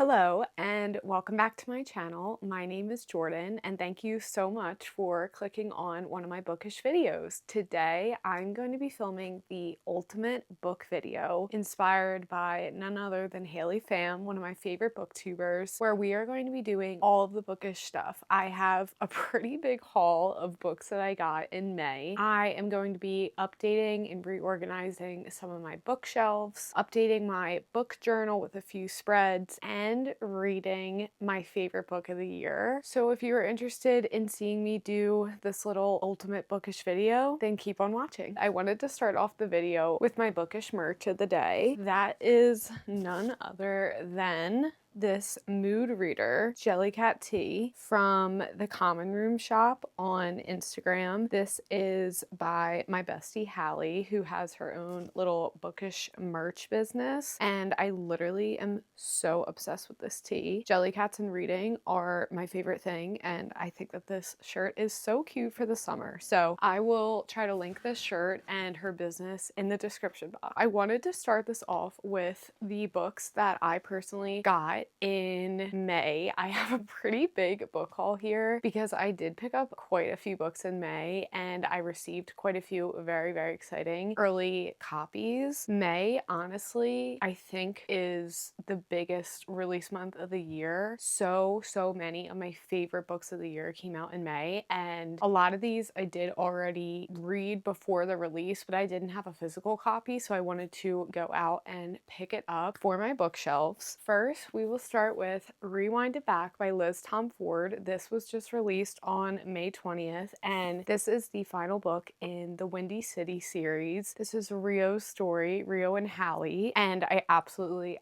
Hello and welcome back to my channel. My name is Jordan and thank you so much for clicking on one of my bookish videos. Today I'm going to be filming the ultimate book video inspired by none other than Haley Pham, one of my favorite booktubers, where we are going to be doing all of the bookish stuff. I have a pretty big haul of books that I got in May. I am going to be updating and reorganizing some of my bookshelves, updating my book journal with a few spreads, and reading my favorite book of the year. So if you are interested in seeing me do this little ultimate bookish video, then keep on watching. I wanted to start off the video with my bookish merch of the day. That is none other than this mood reader Jellycat tea from the Common Room shop on Instagram. This is by my bestie Hallie, who has her own little bookish merch business, and I literally am so obsessed with this tea. Jellycats and reading are my favorite thing, and I think that this shirt is so cute for the summer. So I will try to link this shirt and her business in the description box. I wanted to start this off with the books that I personally got in May. I have a pretty big book haul here because I did pick up quite a few books in May and I received quite a few very, very exciting early copies. May, honestly, I think is the biggest release month of the year. So many of my favorite books of the year came out in May, and a lot of these I did already read before the release, but I didn't have a physical copy, so I wanted to go out and pick it up for my bookshelves. First, we will start with Rewind It Back by Liz Tom Ford. This was just released on May 20th, and this is the final book in the Windy City series. This is Rio's story, Rio and Hallie, and I absolutely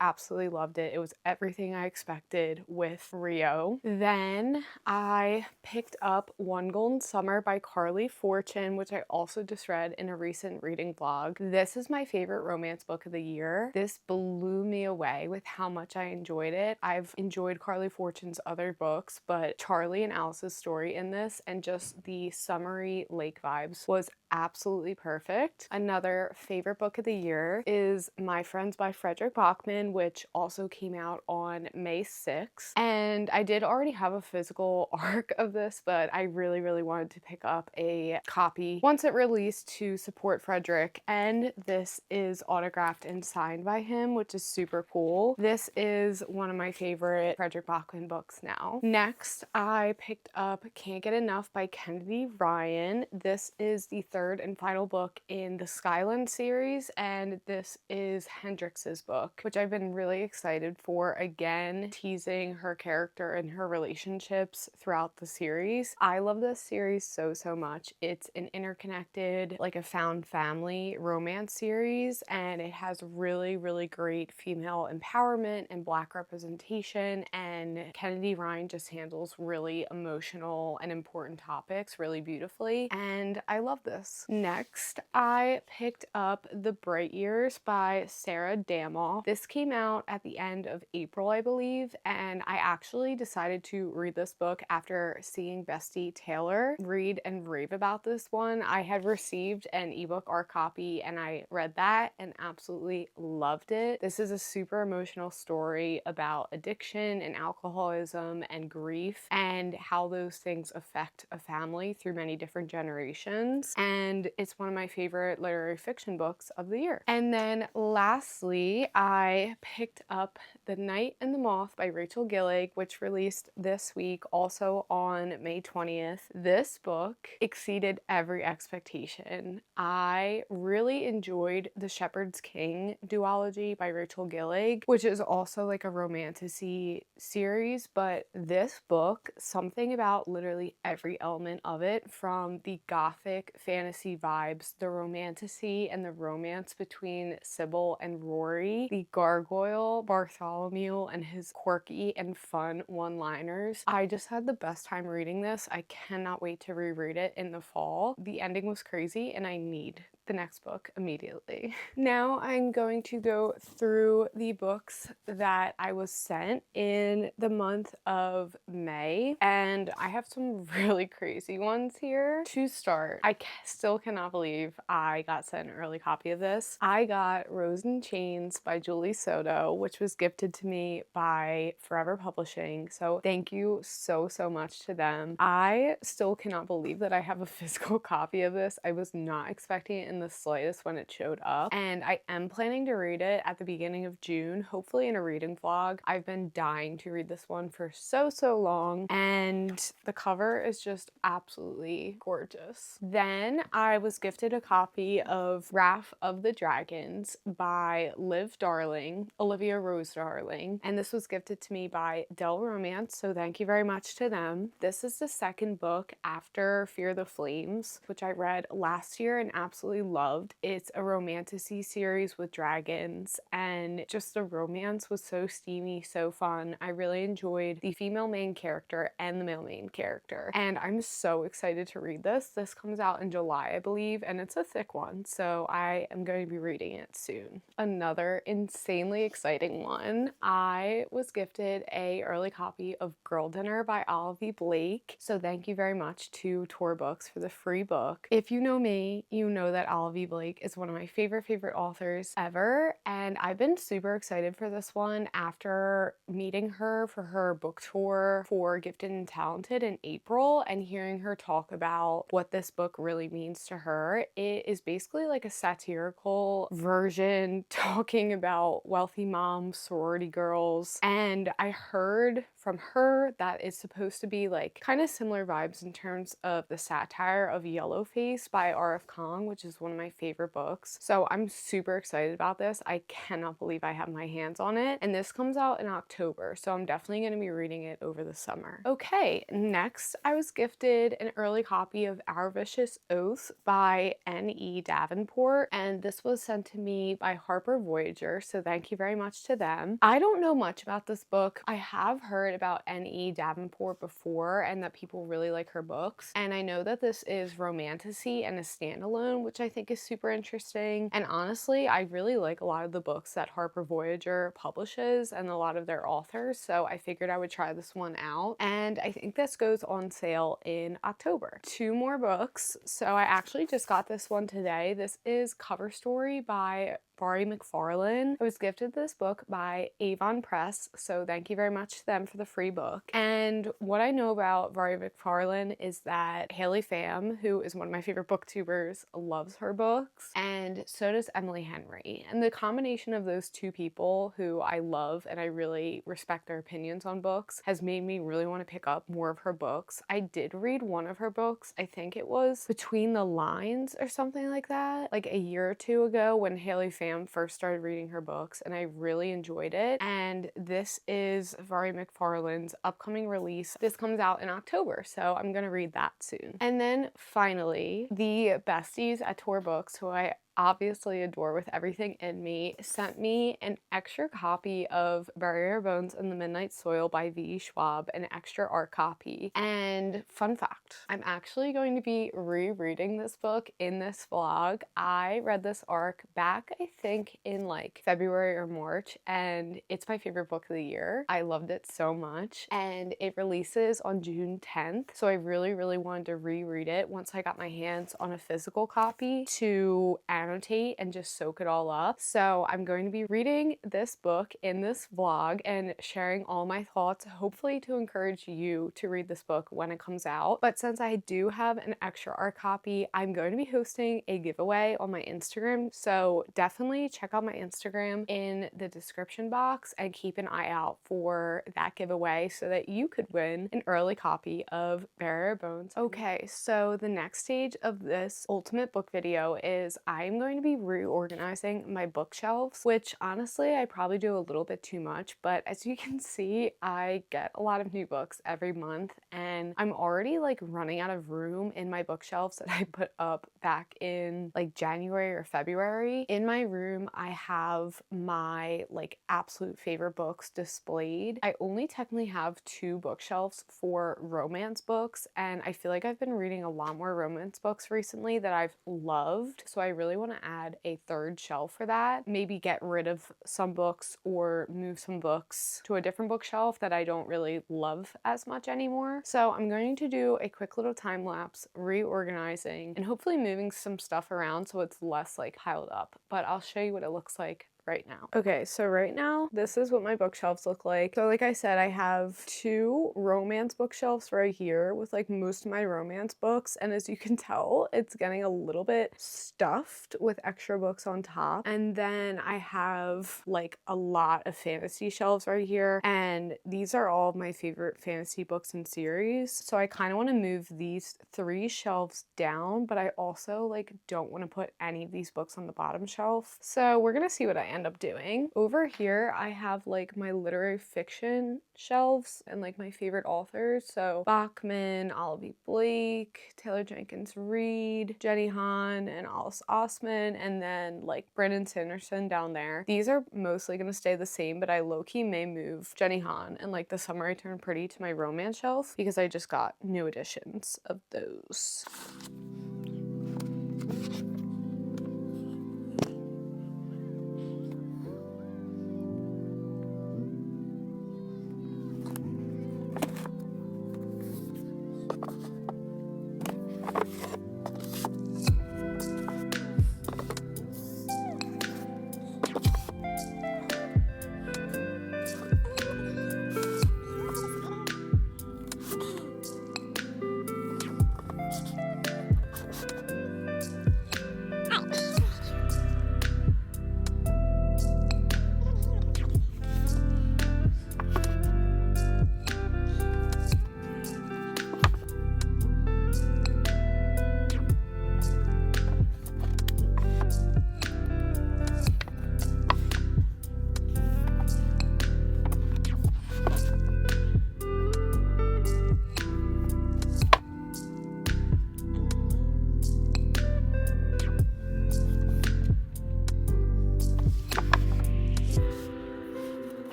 loved it. It was everything I expected with Rio. Then I picked up One Golden Summer by Carly Fortune, which I also just read in a recent reading vlog. This is my favorite romance book of the year. This blew me away with how much I enjoyed it. I've enjoyed Carly Fortune's other books, but Charlie and Alice's story in this and just the summery lake vibes was absolutely perfect. Another favorite book of the year is My Friends by Frederick Bachman, which also came out on May 6th. And I did already have a physical arc of this, but I really wanted to pick up a copy once it released to support Frederick. And this is autographed and signed by him, which is super cool. This is one of my favorite Frederick Bachman books now. Next, I picked up Can't Get Enough by Kennedy Ryan. This is the third and final book in the Skyland series, and this is Hendrix's book, which I've been really excited for. Again, teasing her character and her relationships throughout the series. I love this series so much. It's an interconnected, like a found family romance series, and it has really great female empowerment and Black representation, and Kennedy Ryan just handles really emotional and important topics really beautifully, and I love this. Next, I picked up The Bright Years by Sarah Damoff. This came out at the end of April, I believe, and I actually decided to read this book after seeing Bestie Taylor read and rave about this one. I had received an ebook art copy and I read that and absolutely loved it. This is a super emotional story about addiction and alcoholism and grief and how those things affect a family through many different generations, and it's one of my favorite literary fiction books of the year. And then lastly, I picked up The Night and the Moth by Rachel Gillig, which released this week also on May 20th. This book exceeded every expectation. I really enjoyed The Shepherd's King duology by Rachel Gillig, which is also like a romantasy series, but this book, something about literally every element of it, from the gothic fantasy vibes, the romantasy and the romance between Sybil and Rory, the gargoyle Bartholomew and his quirky and fun one-liners. I just had the best time reading this. I cannot wait to reread it in the fall. The ending was crazy and I need the next book immediately. Now I'm going to go through the books that I was was sent in the month of May, and I have some really crazy ones here. To start, I still cannot believe I got sent an early copy of this. I got Rose and Chains by Julie Soto, which was gifted to me by Forever Publishing, so thank you so much to them. I still cannot believe that I have a physical copy of this. I was not expecting it in the slightest when it showed up, and I am planning to read it at the beginning of June, hopefully in a reading vlog. I've been dying to read this one for so long, and the cover is just absolutely gorgeous. Then I was gifted a copy of Wrath of the Dragons by Olivia Rose Darling, and this was gifted to me by Dell Romance, so thank you very much to them. This is the second book after Fear the Flames, which I read last year and absolutely loved. It's a romantasy series with dragons, and just the romance was so steamy, so fun. I really enjoyed the female main character and the male main character, and I'm so excited to read this. This comes out in July, I believe, and it's a thick one, so I am going to be reading it soon. Another insanely exciting one, I was gifted a early copy of Girl Dinner by Olivia Blake, so thank you very much to Tor Books for the free book. If you know me, you know that Olivia Blake is one of my favorite authors ever, and I've been super excited for this one after meeting her for her book tour for Gifted and Talented in April and hearing her talk about what this book really means to her. It is basically like a satirical version talking about wealthy moms, sorority girls, and I heard from her that it's supposed to be like kind of similar vibes in terms of the satire of Yellowface by R.F. Kuang, which is one of my favorite books. So I'm super excited about this. I cannot believe I have my hands on it, and this comes out in October, so I'm definitely going to be reading it over the summer. Okay, next I was gifted an early copy of Our Vicious Oath by N.E. Davenport, and this was sent to me by Harper Voyager, so thank you very much to them. I don't know much about this book. I have heard about N.E. Davenport before and that people really like her books, and I know that this is romantasy and a standalone, which I think is super interesting, and honestly I really like a lot of the books that Harper Voyager publishes and a lot of their authors, so I figured I would try this one out, and I think this goes on sale in October. Two more books, so I actually just got this one today. This is Cover Story by Vari McFarlane. I was gifted this book by Avon Press, so thank you very much to them for the free book. And what I know about Vari McFarlane is that Haley Pham, who is one of my favorite booktubers, loves her books, and so does Emily Henry. And the combination of those two people who I love and I really respect their opinions on books has made me really want to pick up more of her books. I did read one of her books, I think it was Between the Lines or something like that, like a year or two ago when Haley Pham first started reading her books, and I really enjoyed it. And this is Vari McFarlane's upcoming release. This comes out in October, so I'm gonna read that soon. And then finally, the besties at Tor Books, who I obviously adore with everything in me, sent me an extra copy of Bury Our Bones in the Midnight Soil by V. Schwab, an extra art copy. And fun fact, I'm actually going to be rereading this book in this vlog. I read this arc back, I think, in like February or March, and it's my favorite book of the year. I loved it so much, and it releases on June 10th, so I really wanted to reread it once I got my hands on a physical copy to annotate and just soak it all up. So I'm going to be reading this book in this vlog and sharing all my thoughts, hopefully to encourage you to read this book when it comes out. But since I do have an extra art copy, I'm going to be hosting a giveaway on my Instagram, so definitely check out my Instagram in the description box and keep an eye out for that giveaway so that you could win an early copy of Bury Our Bones. Okay, so the next stage of this ultimate book video is I'm going to be reorganizing my bookshelves, which honestly I probably do a little bit too much, but as you can see, I get a lot of new books every month, and I'm already like running out of room in my bookshelves that I put up back in like January or February. In my room, I have my like absolute favorite books displayed. I only technically have two bookshelves for romance books, and I feel like I've been reading a lot more romance books recently that I've loved, so I really want want to add a third shelf for that. Maybe get rid of some books or move some books to a different bookshelf that I don't really love as much anymore. So I'm going to do a quick little time lapse reorganizing and hopefully moving some stuff around so it's less like piled up. But I'll show you what it looks like right now. Okay, so right now, this is what my bookshelves look like. So like I said, I have 2 romance bookshelves right here with like most of my romance books. And as you can tell, it's getting a little bit stuffed with extra books on top. And then I have like a lot of fantasy shelves right here. And these are all of my favorite fantasy books and series. So I kind of want to move these 3 shelves down, but I also like don't want to put any of these books on the bottom shelf. So we're gonna see what I end up doing. Over here, I have like my literary fiction shelves and like my favorite authors. So Bachman, Olive B. Blake, Taylor Jenkins Reid, Jenny Han, and Alice Osman, and then like Brandon Sanderson down there. These are mostly gonna stay the same, but I low-key may move Jenny Han and like The Summer I Turned Pretty to my romance shelf because I just got new editions of those.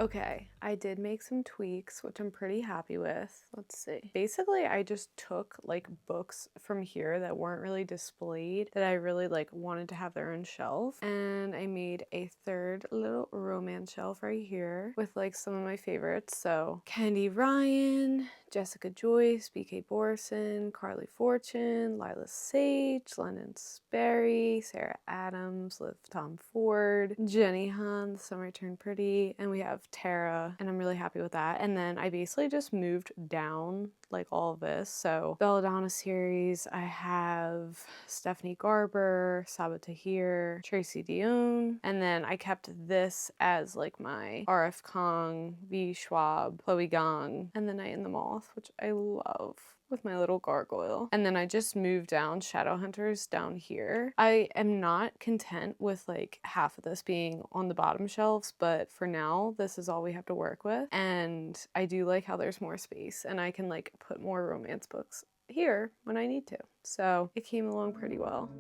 Okay, I did make some tweaks, which I'm pretty happy with. Let's see. Basically, I just took like books from here that weren't really displayed that I really like wanted to have their own shelf. And I made a third little romance shelf right here with like some of my favorites. So Candy Ryan, Jessica Joyce, B.K. Borson, Carly Fortune, Lila Sage, Lennon Sperry, Sarah Adams, Liv Tom Ford, Jenny Han, The Summer I Turned Pretty, and we have Tara, and I'm really happy with that. And then I basically just moved down like all of this. So Belladonna series, I have Stephanie Garber, Saba Tahir, Tracy Dion, and then I kept this as like my R.F. Kong, V. Schwab, Chloe Gong, and The Night and the Moth, which I love, with my little gargoyle. And then I just moved down Shadowhunters down here. I am not content with like half of this being on the bottom shelves, but for now, this is all we have to work with. And I do like how there's more space and I can like put more romance books here when I need to. So it came along pretty well.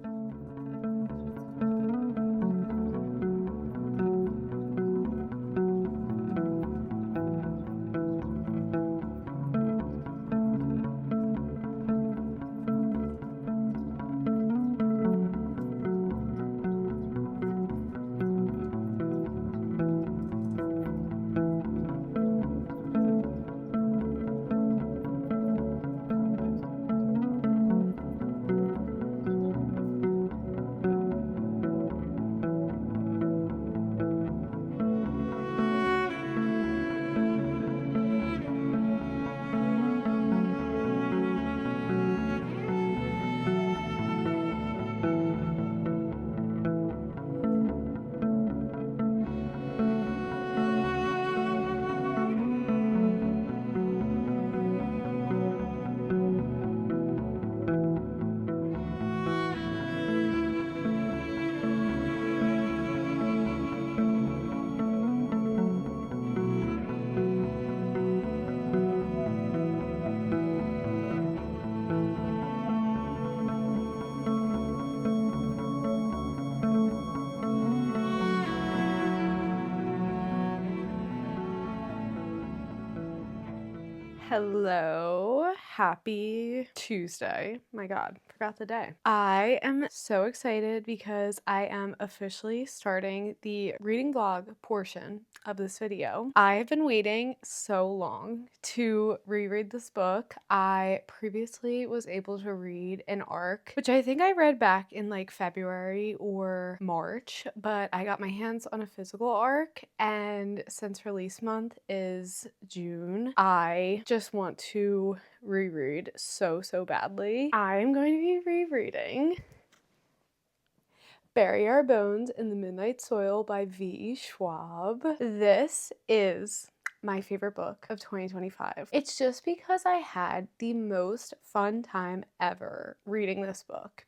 Hello, happy Tuesday. My God, forgot the day. I am so excited because I am officially starting the reading vlog portion of this video. I have been waiting so long to reread this book. I previously was able to read an arc, which I think I read back in like February or March, but I got my hands on a physical arc, and since release month is June, I just want to reread so badly. I'm going to be rereading Bury Our Bones in the Midnight Soil by V.E. Schwab. This is my favorite book of 2025. It's just because I had the most fun time ever reading this book.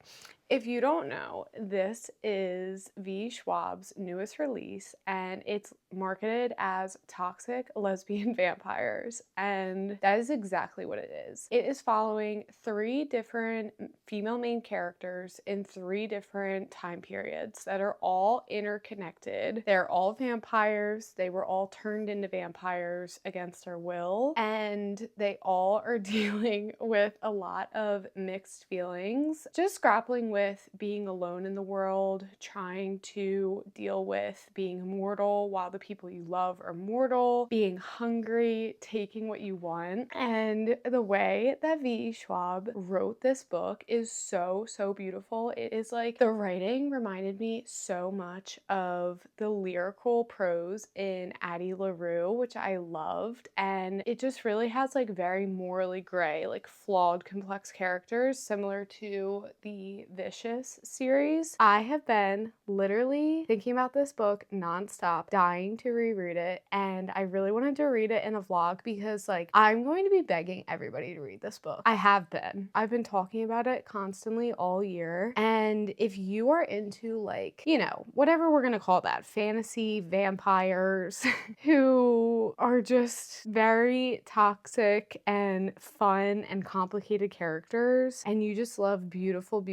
If you don't know, this is V. Schwab's newest release, and it's marketed as Toxic Lesbian Vampires, and that is exactly what it is. It is following 3 different female main characters in 3 different time periods that are all interconnected. They're all vampires. They were all turned into vampires against their will, and they all are dealing with a lot of mixed feelings, just grappling with being alone in the world, trying to deal with being immortal while the people you love are mortal, being hungry, taking what you want. And the way that V.E. Schwab wrote this book is so beautiful. It is like, the writing reminded me so much of the lyrical prose in Addie LaRue, which I loved, and it just really has like very morally gray, like flawed, complex characters, similar to the Vicious series. I have been literally thinking about this book nonstop, dying to reread it, and I really wanted to read it in a vlog because like, I'm going to be begging everybody to read this book. I have been. I've been talking about it constantly all year, and if you are into like, you know, whatever we're gonna call that, fantasy vampires who are just very toxic and fun and complicated characters, and you just love beautiful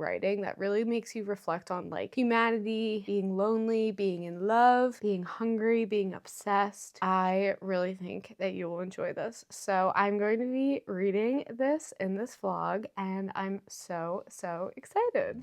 writing that really makes you reflect on like humanity, being lonely, being in love, being hungry, being obsessed, I really think that you will enjoy this. So I'm going to be reading this in this vlog, and I'm so excited.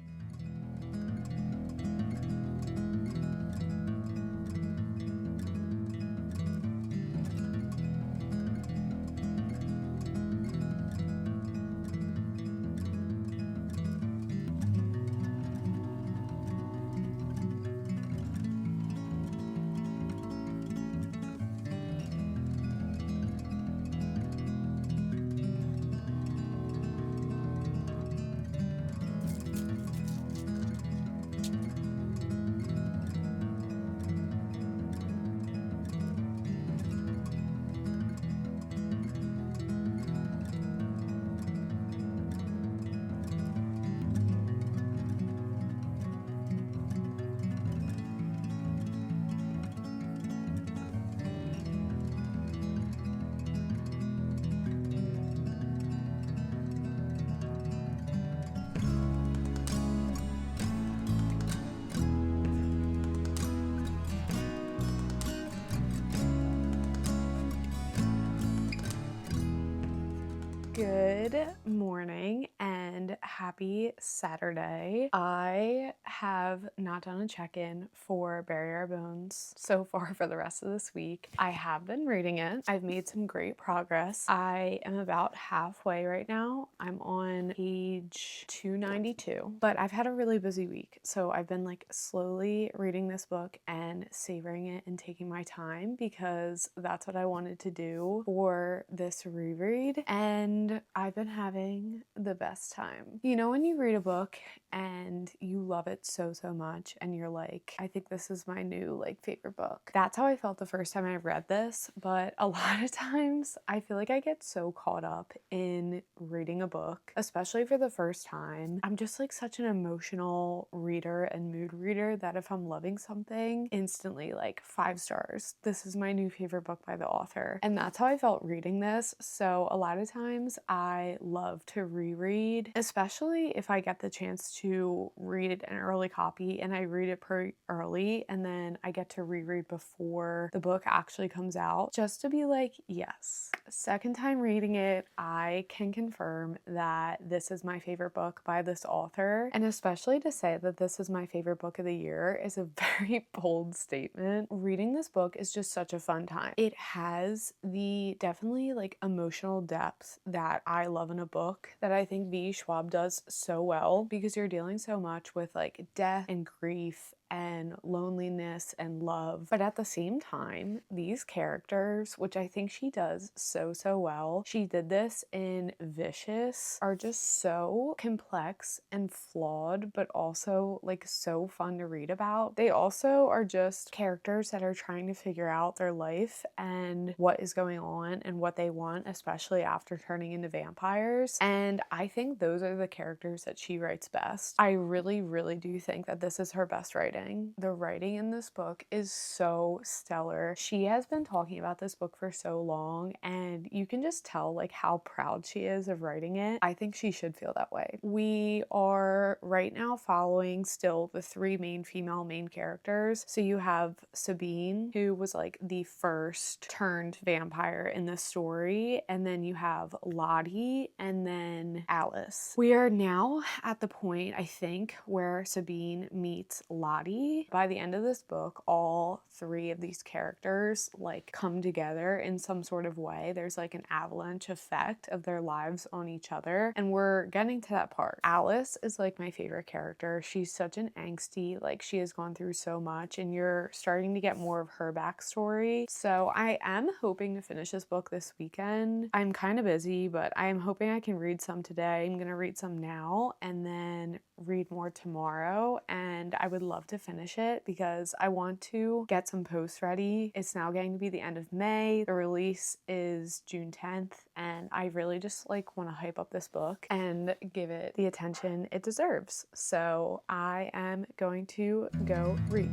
Good morning and happy Saturday. I have not done a check-in for Bury Our Bones so far for the rest of this week. I have been reading it. I've made some great progress. I am about halfway right now. I'm on page 292, but I've had a really busy week, so I've been like slowly reading this book and savoring it and taking my time because that's what I wanted to do for this reread, and I've been having the best time. You know when you read a book and you love it so much and you're like, I think this is my new like favorite book. That's how I felt the first time I read this, but a lot of times I feel like I get so caught up in reading a book, especially for the first time. I'm just like such an emotional reader and mood reader that if I'm loving something, instantly like 5 stars. This is my new favorite book by the author. And that's how I felt reading this. So a lot of times I love to reread, especially especially if I get the chance to read an early copy and I read it pretty early and then I get to reread before the book actually comes out, just to be like, yes. Second time reading it, I can confirm that this is my favorite book by this author, and especially to say that this is my favorite book of the year is a very bold statement. Reading this book is just such a fun time. It has the definitely like emotional depth that I love in a book that I think V. Schwab does so well, because you're dealing so much with like death and grief and loneliness and love. But at the same time, these characters, which I think she does so well, she did this in Vicious, are just so complex and flawed, but also like so fun to read about. They also are just characters that are trying to figure out their life and what is going on and what they want, especially after turning into vampires. And I think those are the characters that she writes best. I really do think that this is her best writing. The writing in this book is so stellar. She has been talking about this book for so long, and you can just tell like how proud she is of writing it. I think she should feel that way. We are right now following still the three female main characters. So you have Sabine, who was like the first turned vampire in the story, and then you have Lottie, and then Alice. We are now at the point, I think, where Sabine meets Lottie. By the end of this book, all three of these characters like come together in some sort of way. There's like an avalanche effect of their lives on each other, and we're getting to that part. Alice is like my favorite character. She's such an angsty, like she has gone through so much, and you're starting to get more of her backstory. So I am hoping to finish this book this weekend. I'm kind of busy, but I am hoping I can read some today. I'm gonna read some now and then read more tomorrow, and I would love to finish it because I want to get some posts ready. It's now getting to be the end of May. The release is June 10th, and I really just like want to hype up this book and give it the attention it deserves. So I am going to go read.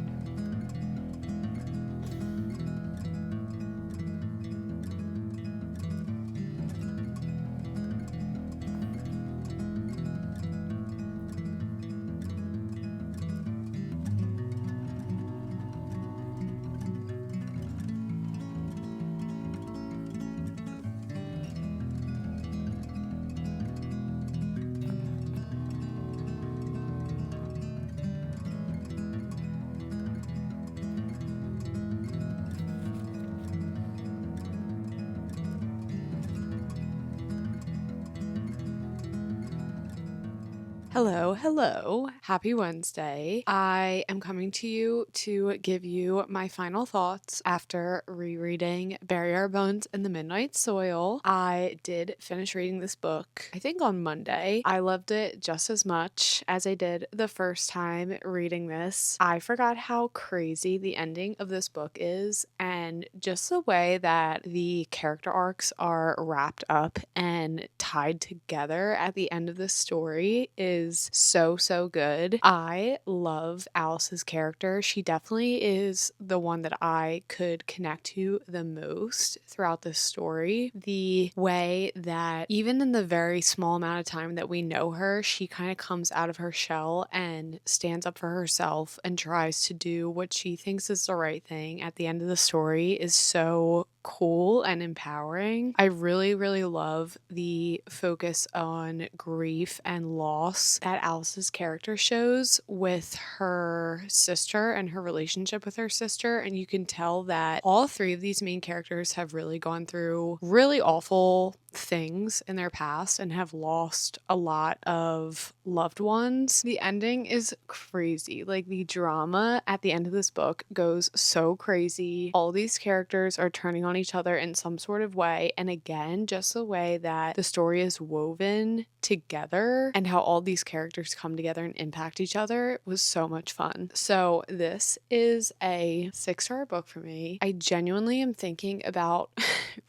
Hello. Happy Wednesday. I am coming to you to give you my final thoughts after rereading Bury Our Bones in the Midnight Soil. I did finish reading this book, I think on Monday. I loved it just as much as I did the first time reading this. I forgot how crazy the ending of this book is, and just the way that the character arcs are wrapped up and tied together at the end of this story is so good. I love Alice's character. She definitely is the one that I could connect to the most throughout this story. The way that even in the very small amount of time that we know her, she kind of comes out of her shell and stands up for herself and tries to do what she thinks is the right thing at the end of the story is so cool and empowering. I really love the focus on grief and loss that Alice's character shows with her sister and her relationship with her sister, and you can tell that all three of these main characters have really gone through really awful things in their past and have lost a lot of loved ones. The ending is crazy. Like, the drama at the end of this book goes so crazy. All these characters are turning on each other in some sort of way, and again, just the way that the story is woven together and how all these characters come together and impact each other was so much fun. So this is a 6-star book for me. I genuinely am thinking about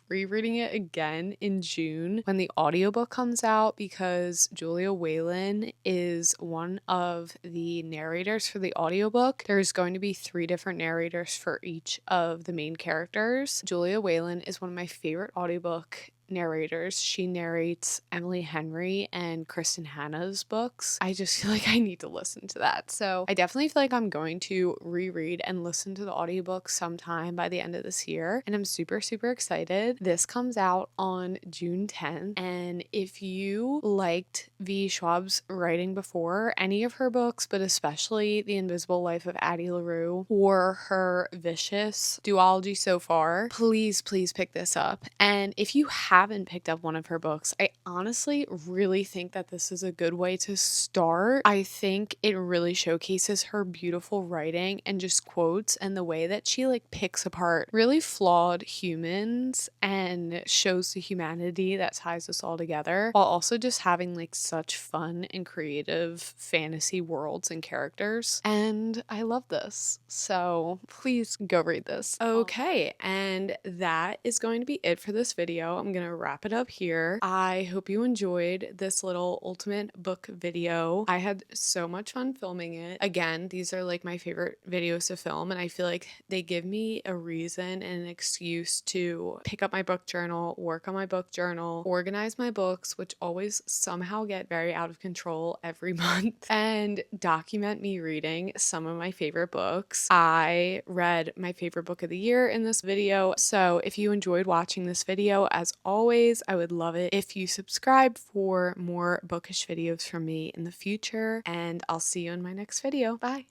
rereading it again in June when the audiobook comes out, because Julia Whalen is one of the narrators for the audiobook. There's going to be 3 different narrators for each of the main characters. Julia Whalen is one of my favorite audiobook narrators. She narrates Emily Henry and Kristen Hanna's books. I just feel like I need to listen to that. So I definitely feel like I'm going to reread and listen to the audiobook sometime by the end of this year. And I'm super, super excited. This comes out on June 10th. And if you liked V. Schwab's writing before, any of her books, but especially The Invisible Life of Addie LaRue or her Vicious duology so far, please, please pick this up. And if you haven't picked up one of her books, I honestly really think that this is a good way to start. I think it really showcases her beautiful writing and just quotes and the way that she like picks apart really flawed humans and shows the humanity that ties us all together, while also just having like such fun and creative fantasy worlds and characters. And I love this. So please go read this. Okay, and that is going to be it for this video. I'm gonna wrap it up here. I hope you enjoyed this little ultimate book video. I had so much fun filming it. Again, these are like my favorite videos to film, and I feel like they give me a reason and an excuse to pick up my book journal, work on my book journal, organize my books, which always somehow get very out of control every month, and document me reading some of my favorite books. I read my favorite book of the year in this video. So if you enjoyed watching this video, as always, I would love it if you subscribe for more bookish videos from me in the future, and I'll see you in my next video. Bye.